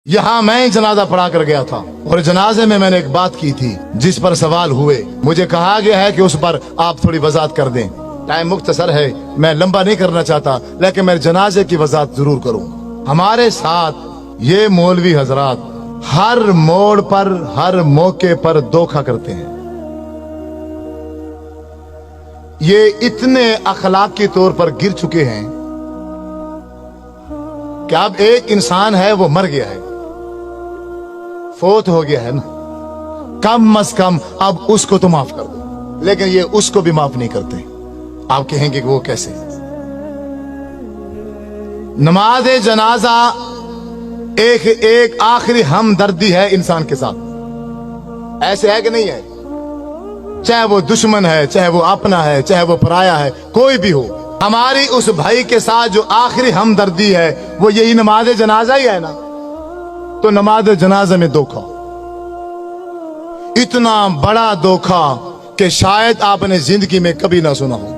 यहाँ मैं जनाजा पढ़ा कर गया था और जनाजे में मैंने एक बात की थी जिस पर सवाल हुए। मुझे कहा गया है कि उस पर आप थोड़ी वजाहत कर दें। टाइम मुख्तसर है, मैं लंबा नहीं करना चाहता, लेकिन मैं जनाजे की वजाहत जरूर करूं। हमारे साथ ये मौलवी हजरात हर मोड़ पर, हर मौके पर धोखा करते हैं। ये इतने अखलाकी तौर पर गिर चुके हैं कि अब एक इंसान है, वो मर गया है, फोत हो गया है ना, कम अज कम अब उसको तो माफ कर दो, लेकिन ये उसको भी माफ नहीं करते। आप कहेंगे कि वो कैसे? नमाज जनाजा एक आखिरी हमदर्दी है इंसान के साथ। ऐसे है कि नहीं है? चाहे वो दुश्मन है, चाहे वो अपना है, चाहे वो पराया है, कोई भी हो, हमारी उस भाई के साथ जो आखिरी हमदर्दी है वो यही नमाज जनाजा ही है ना। तो नमाज जनाजा में धोखा, इतना बड़ा धोखा कि शायद आपने जिंदगी में कभी ना सुना हो।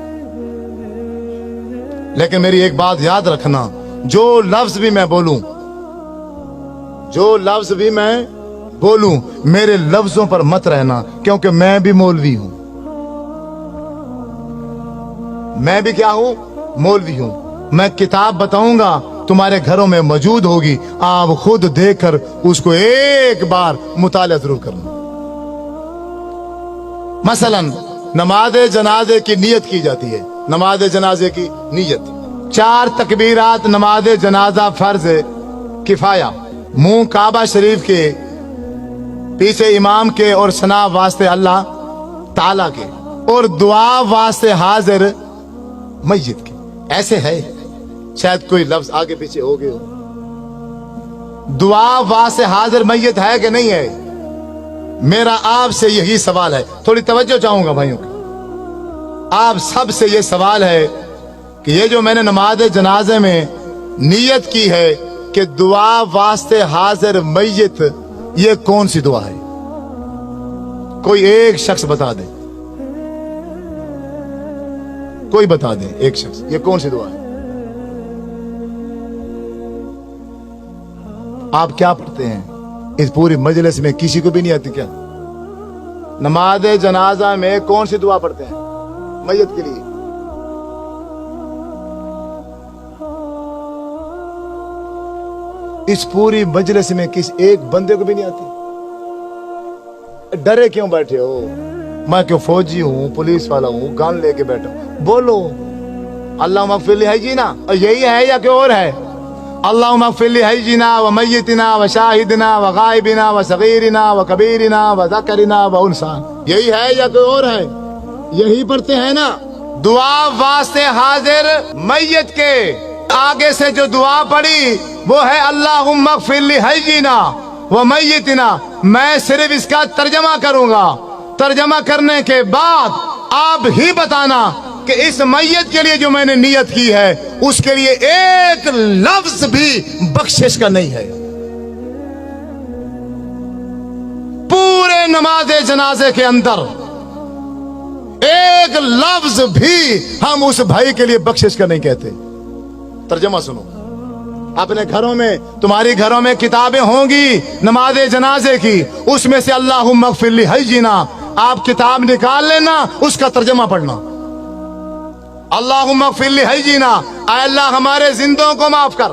लेकिन मेरी एक बात याद रखना, जो लफ्ज भी मैं बोलूं, जो लफ्ज भी मैं बोलूं, मेरे लफ्जों पर मत रहना, क्योंकि मैं भी मौलवी हूं। मैं भी क्या हूं? मौलवी हूं। मैं किताब बताऊंगा, तुम्हारे घरों में मौजूद होगी, आप खुद देखकर उसको एक बार मुताला जरूर करना। मसलन नमाज जनाजे की नियत की जाती है। नमाज जनाजे की नियत 4 तकबीरात नमाज जनाजा फर्ज किफाया, मुंह काबा शरीफ के, पीछे इमाम के और सना वास्ते अल्लाह ताला के, और दुआ वास्ते हाजिर मस्जिद के। ऐसे है, शायद कोई लफ्ज आगे पीछे हो गए हो। दुआ वास्ते हाजिर मस्जिद है कि नहीं है? मेरा आपसे यही सवाल है, थोड़ी तवज्जो चाहूंगा भाइयों की। आप सब से ये सवाल है कि ये जो मैंने नमाज जनाजे में नियत की है कि दुआ वास्ते हाजिर मस्जिद, ये कौन सी दुआ है? कोई एक शख्स बता दे, कोई बता दे, एक शख्स, ये कौन सी दुआ है? आप क्या पढ़ते हैं? इस पूरी मजलिस में किसी को भी नहीं आती क्या? नमाज जनाजा में कौन सी दुआ पढ़ते हैं मय्यत के लिए? इस पूरी मजलिस में किस एक बंदे को भी नहीं आती? डरे क्यों बैठे हो? मैं क्यों फौजी हूं, पुलिस वाला हूं, गन लेके बैठा हूं? बोलो अल्लाह मगफिर है जी ना, यही है या कोई और है? अल्लाह मगफिर है जी ना, व मय्यतिना व शाहिदना व गायबिना व सगीरिना व कबीरिना व ज़करिना व उनसा, यही है या कोई और है? यही पढ़ते हैं ना। दुआ वास्ते हाजिर मय्यत के आगे से जो दुआ पड़ी वो है अल्लाहुम्मा मगफिर है जी ना व मय्यतिना। मैं सिर्फ इसका तर्जमा करूंगा, तर्जमा करने के बाद आप ही बताना कि इस मय्यत के लिए जो मैंने नियत की है उसके लिए एक लफ्ज भी बख्शिश का नहीं है। पूरे नमाज जनाजे के अंदर एक लफ्ज भी हम उस भाई के लिए बख्शिश का नहीं कहते। तर्जमा सुनो, अपने घरों में, तुम्हारी घरों में किताबें होंगी नमाज जनाजे की, उसमें से अल्लाहुम्मा मगफिर है जी ना, आप किताब निकाल लेना, उसका तर्जमा पढ़ना। अल्लाहुम्मा मगफिर है जी ना, ऐ अल्लाह हमारे जिंदों को माफ कर।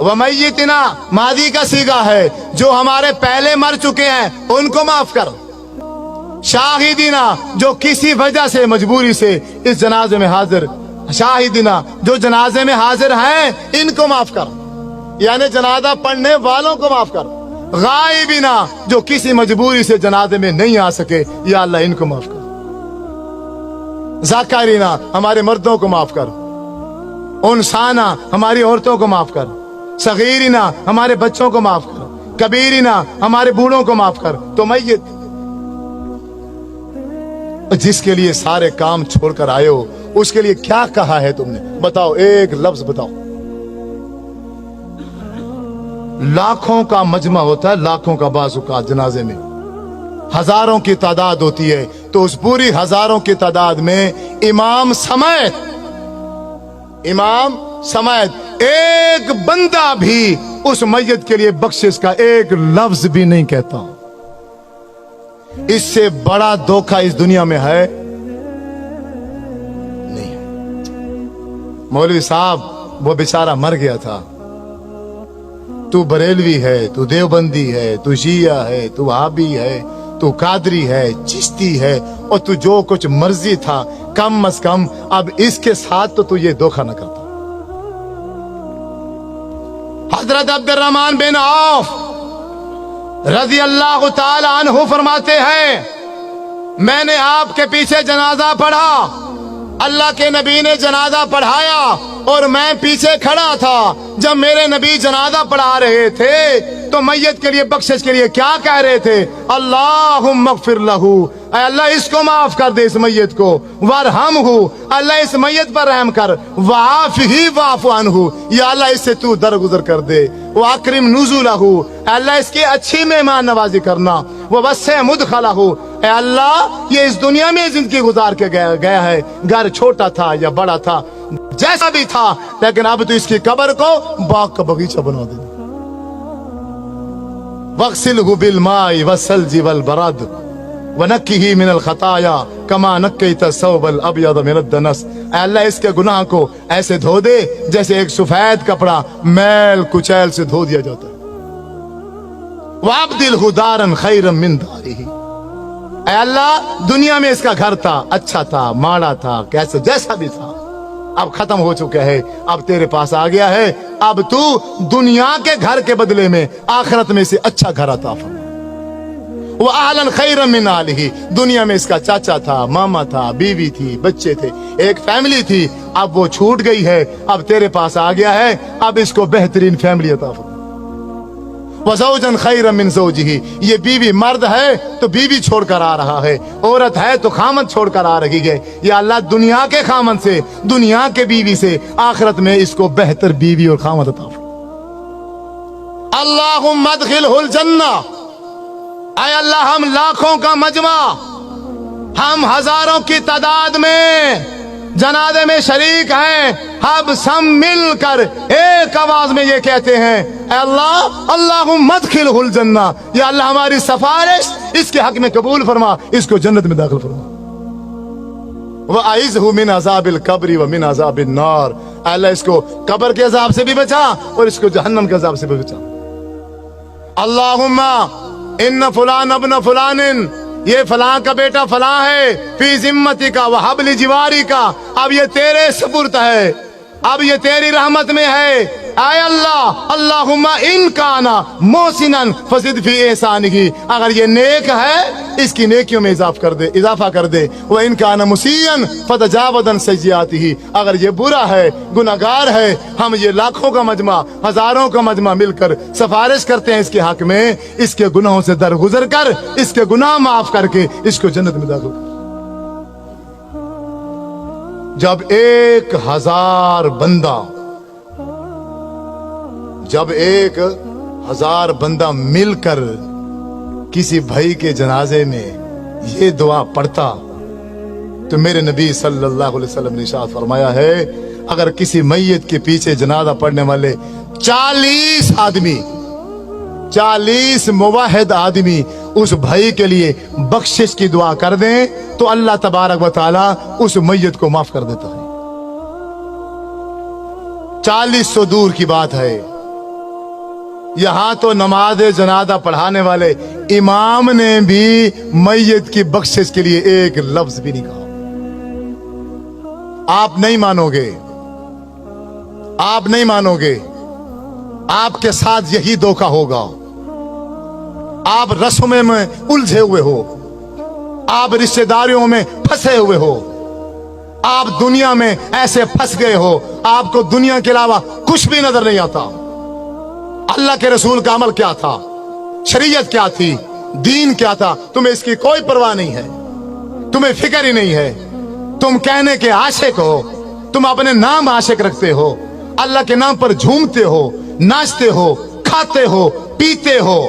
व मय्यतिना मादी का सीगा है, जो हमारे पहले मर चुके हैं उनको माफ कर। शाहिदीना, जो किसी वजह से मजबूरी से इस जनाजे में हाजिर, शाहिदीना जो जनाजे में हाजिर हैं इनको माफ कर, यानी जनाजा पढ़ने वालों को माफ कर। गायबिना, जो किसी मजबूरी से जनाजे में नहीं आ सके, या अल्लाह इनको माफ कर। ज़करीना, हमारे मर्दों को माफ कर। उनसाना, हमारी औरतों को माफ कर। सगीरिना, हमारे बच्चों को माफ कर। कबीरिना, हमारे बूढ़ों को माफ कर। तो मय्यत, जिसके लिए सारे काम छोड़कर आए हो, उसके लिए क्या कहा है तुमने? बताओ, एक लफ्ज बताओ। लाखों का मजमा होता है, लाखों का बाज़-ओ-क़ात जनाजे में हजारों की तादाद होती है, तो उस पूरी हजारों की तादाद में इमाम समेत एक बंदा भी उस मैयत के लिए बख्शिश का एक लफ्ज भी नहीं कहता। इससे बड़ा धोखा इस दुनिया में है नहीं है। मौलवी साहब वो बेचारा मर गया था, तू बरेलवी है, तू देवबंदी है, तू शिया है, तू वहाबी है, तू कादरी है, चिश्ती है, और तू जो कुछ मर्जी था, कम अज कम अब इसके साथ तो तू ये धोखा न करता। हजरत अब्दुर्रहमान बिन औफ रजी अल्लाह ताला अन्हु फरमाते हैं, मैंने आपके पीछे जनाजा पढ़ा, अल्लाह के नबी ने जनाजा पढ़ाया और मैं पीछे खड़ा था। जब मेरे नबी जनाजा पढ़ा रहे थे तो मैयत के लिए बख्शिश के लिए क्या कह रहे थे? अल्लाहुम्मा अग़फ़िर लहू, अल्लाह इसको माफ कर दे, इस मैयत को, वरहमहू, अल्लाह इस मैयत पर रहम कर, वाफ़िही वाफ़ु अन्हु, या अल्लाह इससे तू दरगुजर कर दे, वाकरिम नुज़ुलहू, अल्लाह इसकी अच्छी मेहमान नवाजी करना, ववस्से मुदखलहू, अल्लाह ये इस दुनिया में जिंदगी गुजार के गया है, घर छोटा था या बड़ा था, जैसा भी था, लेकिन अब तो इसकी कब्र को बाग का बगीचा बना दे। वग़सिलहु बिलमाई वस्सल्जी वल बरद वनक्किही मिनल खताया कमा नक्कैता सौबल अबयद मिनद दनस, अल्लाह इसके गुनाह को ऐसे धो दे जैसे एक सफेद कपड़ा मैल कुचैल से धो दिया जाता है। वअब्दिलहु दारन खैरन मिन दारिही, अल्लाह दुनिया में इसका घर था, अच्छा था, माड़ा था, कैसे जैसा भी था, अब खत्म हो चुका है, अब तेरे पास आ गया है, अब तू दुनिया के घर के बदले में आखिरत में से अच्छा घर अता फरमा। वो आहलन खैरन मिन आलिही, दुनिया में इसका चाचा था, मामा था, बीवी थी, बच्चे थे, एक फैमिली थी, अब वो छूट गई है, अब तेरे पास आ गया है, अब इसको बेहतरीन फैमिली अता फरमा। वज़ौजन खैरन मिन ज़ौजिही, ये बीवी मर्द है तो बीवी छोड़कर आ रहा है, औरत है तो खामद छोड़कर आ रही है, या अल्लाह दुनिया के खामद से, दुनिया के बीवी से आखिरत में इसको बेहतर बीवी और खामद अता फरमा। अल्लाहुम्मा अदखिलहुल जन्ना, ऐ अल्लाह हम लाखों का मजमा, हम हजारों की तादाद में जनाजे में शरीक हैं, हम सब मिलकर एक आवाज में ये कहते हैं, अल्लाह अल्लाहुम्मा अदखिलहुल जन्ना, या अल्लाह हमारी सिफारिश इसके हक में कबूल फरमा, इसको जन्नत में दाखिल फरमा। व अइज़हु मिन अज़ाबिल कब्रि व मिन अज़ाबिन नार, अल्लाह इसको कब्र के अज़ाब से भी बचा और इसको जहन्नम के अज़ाब से भी बचा। अल्लाहुम्मा इन्न फुलान अब्न फुलानिन, ये फलां का बेटा फलां है, फी जिम्मती का व हब्ल जिवारी का, अब ये तेरे सुपुर्द है, अब ये तेरी रहमत में है। आय अल्लाह अल्लाहुम्मा इन काना मोहसिनन फज़िद फी एहसानिही, अगर ये नेक है इसकी नेकियों में इजाफा कर दे, वो इन काना मुसीयन फतजावदन सय्यातिही, अगर ये बुरा है, गुनाहगार है, हम ये लाखों का मजमा, हजारों का मजमा मिलकर सिफारिश करते हैं इसके हक में, इसके गुनाहों से दरगुजर कर, इसके गुनाह माफ करके इसको जन्नत में दाखिल कर। जब 1000 बंदा, जब 1000 बंदा मिलकर किसी भाई के जनाजे में ये दुआ पढ़ता, तो मेरे नबी सल्लल्लाहु अलैहि वसल्लम ने इरशाद फरमाया है, अगर किसी मैयत के पीछे जनाजा पढ़ने वाले 40 आदमी, 40 मुवाहिद आदमी उस भाई के लिए बख्शिश की दुआ कर दें तो अल्लाह तबारक व तआला उस मैयत को माफ कर देता है। 40 तो दूर की बात है, यहां तो नमाज जनाजा पढ़ाने वाले इमाम ने भी मैयत की बख्शिश के लिए एक लफ्ज भी नहीं कहा। आप नहीं मानोगे, आप नहीं मानोगे, आपके साथ यही धोखा होगा। आप रस्मों में उलझे हुए हो, आप रिश्तेदारियों में फंसे हुए हो, आप दुनिया में ऐसे फंस गए हो, आपको दुनिया के अलावा कुछ भी नजर नहीं आता। अल्लाह के रसूल का अमल क्या था, शरीयत क्या थी, दीन क्या था, तुम्हें इसकी कोई परवाह नहीं है, तुम्हें फिक्र ही नहीं है। तुम कहने के आशिक हो, तुम अपने नाम आशिक रखते हो, अल्लाह के नाम पर झूमते हो, नाचते हो, खाते हो, पीते हो,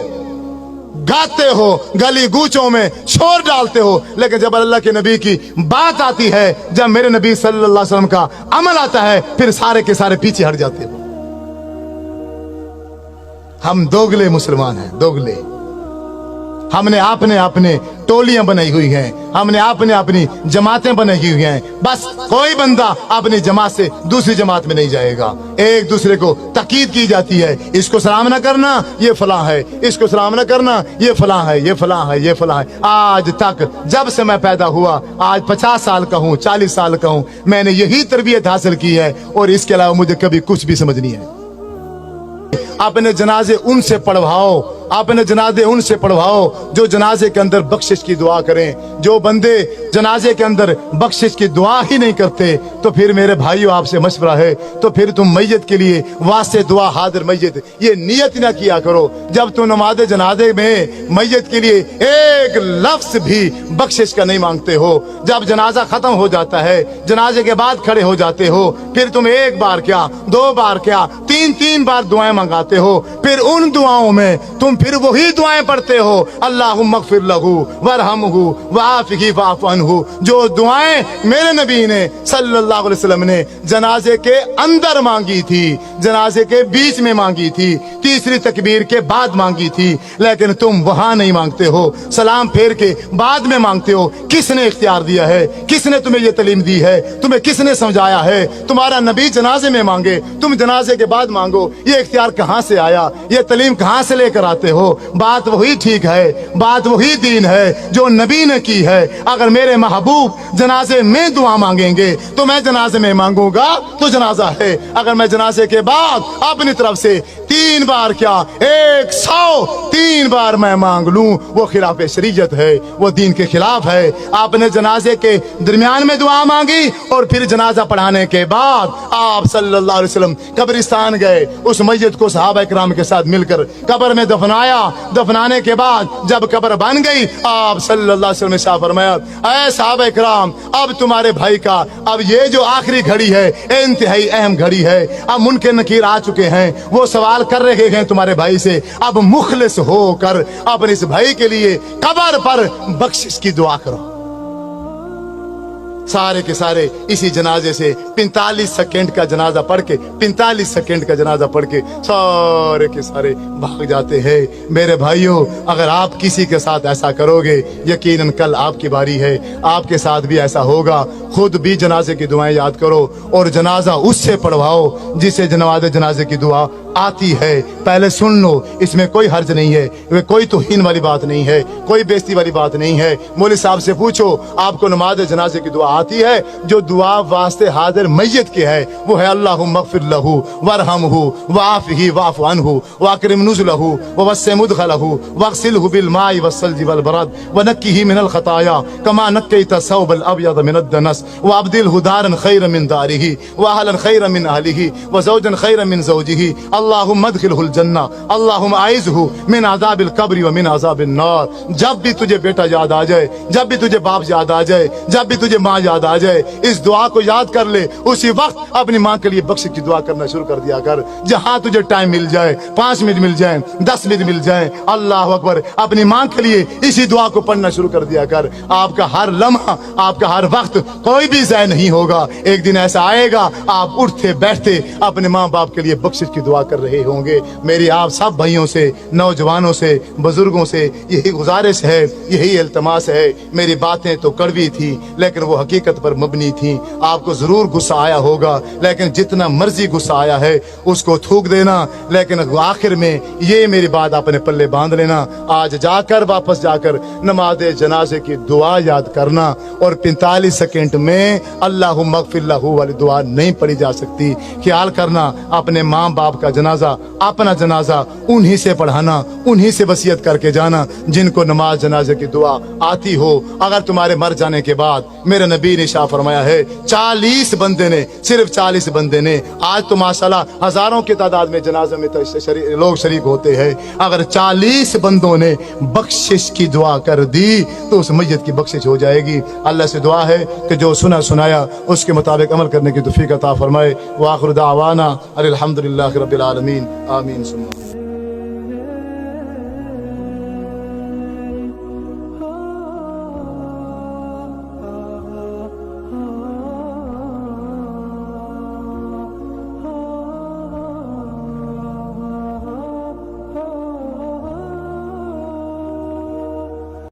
गाते हो, गली गूचों में शोर डालते हो, लेकिन जब अल्लाह के नबी की बात आती है, जब मेरे नबी सल्लल्लाहु अलैहि वसल्लम का अमल आता है, फिर सारे के सारे पीछे हट जाते हो। हम दोगले मुसलमान हैं, दोगले। हमने अपने अपने टोलियां बनाई हुई हैं, हमने अपने अपनी जमातें बनाई हुई हैं। बस कोई बंदा अपनी जमात से दूसरी जमात में नहीं जाएगा। एक दूसरे को ताकीद की जाती है, इसको सलाम न करना ये फलां है, इसको सलाम न करना ये फलां है, ये फलां है, ये फलां है। आज तक जब से मैं पैदा हुआ, आज 50 साल का हूँ, 40 साल का हूँ, मैंने यही तरबियत हासिल की है और इसके अलावा मुझे कभी कुछ भी समझ नहीं है। अपने जनाजे उनसे पढ़वाओ, अपने जनाजे उनसे पढ़वाओ जो जनाजे के अंदर बख्शिश की दुआ करें। जो बंदे जनाजे के अंदर बख्शिश की दुआ ही नहीं करते, तो फिर मेरे भाइयों आपसे मशवरा है, तो फिर तुम मैयत के लिए वास्ते दुआ हाजिर मैयत ये नियत ना किया करो। जब तुम नमाज जनाजे में मैयत के लिए एक लफ्ज भी बख्शिश का नहीं मांगते हो, जब जनाजा खत्म हो जाता है, जनाजे के बाद खड़े हो जाते हो, फिर तुम एक बार क्या, 2 बार क्या, 3 बार दुआएं मंगाते हो। फिर उन दुआओं में तुम फिर वही दुआएं पढ़ते हो, अल्लाहुम्मा अग़फ़िर लहू वरहमहू वआफ़िही वअफ़ु अन्हु। जो दुआएं मेरे नबी ने सल्लल्लाहु अलैहि वसल्लम ने जनाजे के अंदर मांगी थी, जनाजे के बीच में मांगी थी, तीसरी तकबीर के बाद मांगी थी, लेकिन तुम वहां नहीं मांगते हो, सलाम फेर के बाद में मांगते हो। किसने इख्तियार दिया है? किसने तुम्हें ये तालीम दी है? तुम्हें किसने समझाया है? तुम्हारा नबी जनाजे में मांगे, तुम जनाजे के बाद मांगो। ये इख्तियार कहां से आया? ये तालीम कहां से लेकर आते हो? बात वही ठीक है, बात वही दीन है जो नबी ने की है। अगर मेरे महबूब जनाजे में दुआ मांगेंगे तो मैं जनाजे में मांगूंगा तो जनाजा है। अगर मैं जनाजे के बाद अपनी तरफ से 3 बार क्या 103 बार मैं मांग लूं, वो खिलाफ शरीयत है, वो दीन के खिलाफ है। आपने जनाजे के दरमियान में दुआ मांगी और फिर जनाजा पढ़ाने के बाद आप सल्लल्लाहु अलैहि वसल्लम कब्रिस्तान गए, उस मस्जिद को सहाबा इकराम के साथ मिलकर कब्र में दफनाया। दफनाने के बाद जब कब्र बन गई, आप सल्लल्लाहु अलैहि वसल्लम ने शाह फरमाया, ऐ सहाबा इकराम, अब तुम्हारे भाई का अब ये जो आखिरी घड़ी है, इंतहाई अहम घड़ी है। अब मुनकर नकीर आ चुके हैं, वो सवाल कर रहे हैं तुम्हारे भाई से। अब मुखलिस होकर अपने इस भाई के लिए कब्र पर बख्शिश की दुआ करो। सारे के सारे इसी जनाजे से 45 सेकंड का जनाजा पढ़ के, 45 सेकंड का जनाजा पढ़ के सारे के सारे भाग जाते हैं। मेरे भाइयों, अगर आप किसी के साथ ऐसा करोगे, यकीनन कल आपकी बारी है, आपके साथ भी ऐसा होगा। खुद भी जनाजे की दुआएं याद करो और जनाजा उससे पढ़वाओ जिसे जनाजे की दुआ आती है। पहले सुन लो, इसमें कोई हर्ज नहीं है, वे कोई तौहीन वाली बात नहीं है, कोई बेइज्जती वाली बात नहीं है। मौलवी साहब से पूछो, आपको नमाज जनाजे की दुआ आती है? जो दुआ वास्ते हाजिर मैयत के है वो है अल्लाहुम्मा अग़फ़िर लहू वरहमहू वआफ़िही वअफ़ु अन्हु वअकरिम नुज़ुलहू ववस्सिअ मुदख़लहू वग़सिलहू बिलमाइ वस्सल्जि वलबरद वनक्किही मिनल ख़ताया कमा नक्कैता सौबल अब्यद मिनद दनस वअब्दिलहू दारन ख़ैरन मिन दारिही वअहलन ख़ैरन मिन अहलिही वज़ौजन ख़ैरन मिन ज़ौजिही अल्लाहुम्मा अदखिलहुल जन्ना अल्लाहुम्मा आइज़हू मिन अज़ाबिल क़ब्रि व मिन अज़ाबिन नार। जब भी तुझे बेटा याद आ जाए, जब भी तुझे बाप याद आ जाए, जब भी तुझे माँ याद आ जाए, इस दुआ को याद कर ले। उसी वक्त अपनी माँ के लिए बख्शिश की दुआ करना शुरू कर दिया कर। जहां तुझे टाइम मिल जाए, 5 मिनट मिल जाए, 10 मिनट मिल जाए, अल्लाह अकबर, अपनी माँ के लिए इसी दुआ को पढ़ना शुरू कर दिया कर। आपका हर लम्हा, आपका हर वक्त कोई भी ज़ाय नहीं होगा। एक दिन ऐसा आएगा, आप उठते बैठते अपने माँ बाप के लिए बख्शिश की दुआ कर रहे होंगे। मेरी आप सब भाइयों से, नौजवानों से, बुजुर्गों से यही गुजारिश है, यही इल्तमास है। मेरी बातें तो कड़वी थी लेकिन वो हकीकत पर मबनी थी। आपको जरूर गुस्सा आया होगा, लेकिन जितना मर्जी गुस्सा आया है उसको थूक देना, लेकिन आखिर में ये मेरी बात अपने पल्ले बांध लेना। आज जाकर वापस जाकर नमाज जनाजे की दुआ याद करना और 45 सेकंड में अल्लाहुम्मा अग़फ़िर लहू वाली दुआ नहीं पढ़ी जा सकती। ख्याल करना, अपने माँ बाप का जनाजा, अपना जनाजा उन्हीं से पढ़ाना, उन्हीं से वसीयत करके जाना जिनको नमाज जनाजे की दुआ आती हो। अगर तुम्हारे मर जाने के बाद, मेरे नबी ने शाह फरमाया है, 40 बंदे ने, सिर्फ 40 बंदे ने, आज तो माशाल्लाह हजारों की तादाद में जनाजे में लोग शरीक होते हैं, अगर 40 बंदों ने बख्शिश की दुआ कर दी तो उस मैयत की बख्शिश हो जाएगी। अल्लाह से दुआ है कि जो सुना सुनाया उसके मुताबिक अमल करने की तौफीक अता फरमाए। व आखिर दावाना अनिल हम्दुलिल्लाहि रब्बिल आलमीन। आमीन सुम्मा।